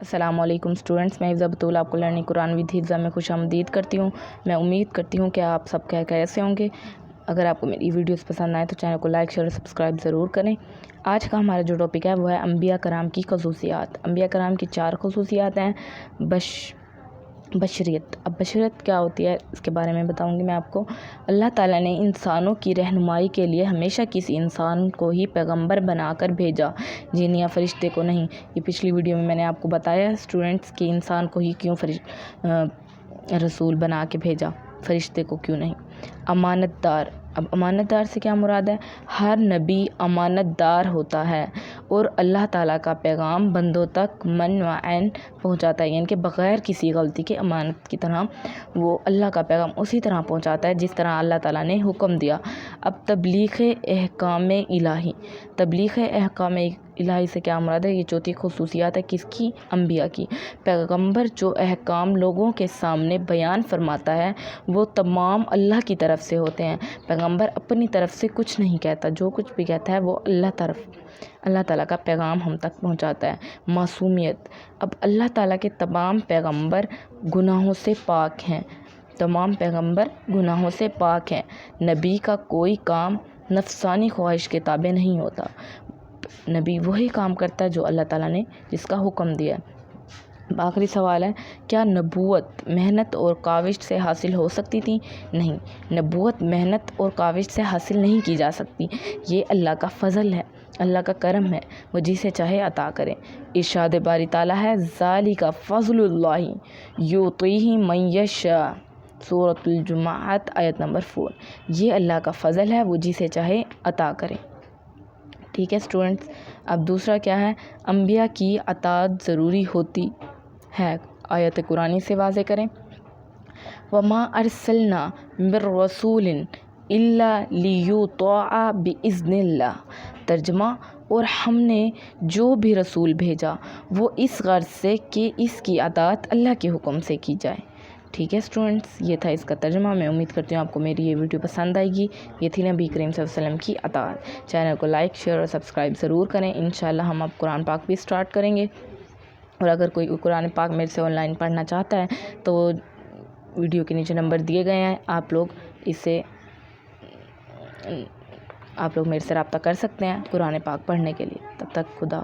السلام علیکم اسٹوڈنٹس، میں حفظہ بطول آپ کو لرننگ قرآن ود حفظہ میں خوش آمدید کرتی ہوں۔ میں امید کرتی ہوں کہ آپ سب کیسے ہوں گے۔ اگر آپ کو میری ویڈیوز پسند آئے تو چینل کو لائک شیئر اور سبسکرائب ضرور کریں۔ آج کا ہمارا جو ٹاپک ہے وہ ہے انبیاء کرام کی خصوصیات۔ انبیاء کرام کی 4 خصوصیات ہیں۔ بشریت۔ اب بشریت کیا ہوتی ہے اس کے بارے میں بتاؤں گی میں آپ کو۔ اللہ تعالیٰ نے انسانوں کی رہنمائی کے لیے ہمیشہ کسی انسان کو ہی پیغمبر بنا کر بھیجا، جن یا فرشتے کو نہیں۔ یہ پچھلی ویڈیو میں نے آپ کو بتایا اسٹوڈنٹس کہ انسان کو ہی کیوں رسول بنا کے بھیجا، فرشتے کو کیوں نہیں۔ امانت دار۔ اب امانت دار سے کیا مراد ہے؟ ہر نبی امانت دار ہوتا ہے اور اللہ تعالیٰ کا پیغام بندوں تک من و عین پہنچاتا ہے، یعنی کہ بغیر کسی غلطی کے امانت کی طرح وہ اللہ کا پیغام اسی طرح پہنچاتا ہے جس طرح اللہ تعالیٰ نے حکم دیا۔ اب تبلیغ احکام الہی۔ تبلیغ احکام الہی سے کیا مراد ہے؟ یہ 4 خصوصیات ہے کس کی؟ انبیاء کی۔ پیغمبر جو احکام لوگوں کے سامنے بیان فرماتا ہے وہ تمام اللہ کی طرف سے ہوتے ہیں۔ پیغمبر اپنی طرف سے کچھ نہیں کہتا، جو کچھ بھی کہتا ہے وہ اللہ تعالیٰ کا پیغام ہم تک پہنچاتا ہے۔ معصومیت۔ اب اللہ تعالیٰ کے تمام پیغمبر گناہوں سے پاک ہیں۔ تمام پیغمبر گناہوں سے پاک ہیں۔ نبی کا کوئی کام نفسانی خواہش کے تابع نہیں ہوتا۔ نبی وہی کام کرتا ہے جو اللہ تعالیٰ نے جس کا حکم دیا ہے۔ آخری سوال ہے، کیا نبوت محنت اور کاوش سے حاصل ہو سکتی تھی؟ نہیں، نبوت محنت اور کاوش سے حاصل نہیں کی جا سکتی۔ یہ اللہ کا فضل ہے، اللہ کا کرم ہے، وہ جسے چاہے عطا کرے۔ ارشاد باری تعالیٰ ہے، ذالک فضل اللہ یؤتیہ من یشاء، سورۃ الجمعہ آیت نمبر 4۔ یہ اللہ کا فضل ہے، وہ جسے چاہے عطا کرے۔ ٹھیک ہے اسٹوڈنٹس، اب دوسرا کیا ہے؟ انبیاء کی اطاعت ضروری ہوتی ہے۔ آیت قرآنی سے واضح کریں، وَمَا أَرْسَلْنَا مِن رَّسُولٍ إِلَّا لِيُطَاعَ بِإِذْنِ اللَّهِ۔ ترجمہ، اور ہم نے جو بھی رسول بھیجا وہ اس غرض سے کہ اس کی اطاعت اللہ کے حکم سے کی جائے۔ ٹھیک ہے اسٹوڈنٹس، یہ تھا اس کا ترجمہ۔ میں امید کرتی ہوں آپ کو میری یہ ویڈیو پسند آئے گی۔ یہ تھی نبی کریم صلی اللہ علیہ وسلم کی اطاعت۔ چینل کو لائک شیئر اور سبسکرائب ضرور کریں۔ انشاءاللہ ہم اب قرآن پاک بھی سٹارٹ کریں گے، اور اگر کوئی قرآن پاک میرے سے آن لائن پڑھنا چاہتا ہے تو ویڈیو کے نیچے نمبر دیے گئے ہیں، آپ لوگ میرے سے رابطہ کر سکتے ہیں قرآن پاک پڑھنے کے لیے۔ تب تک خدا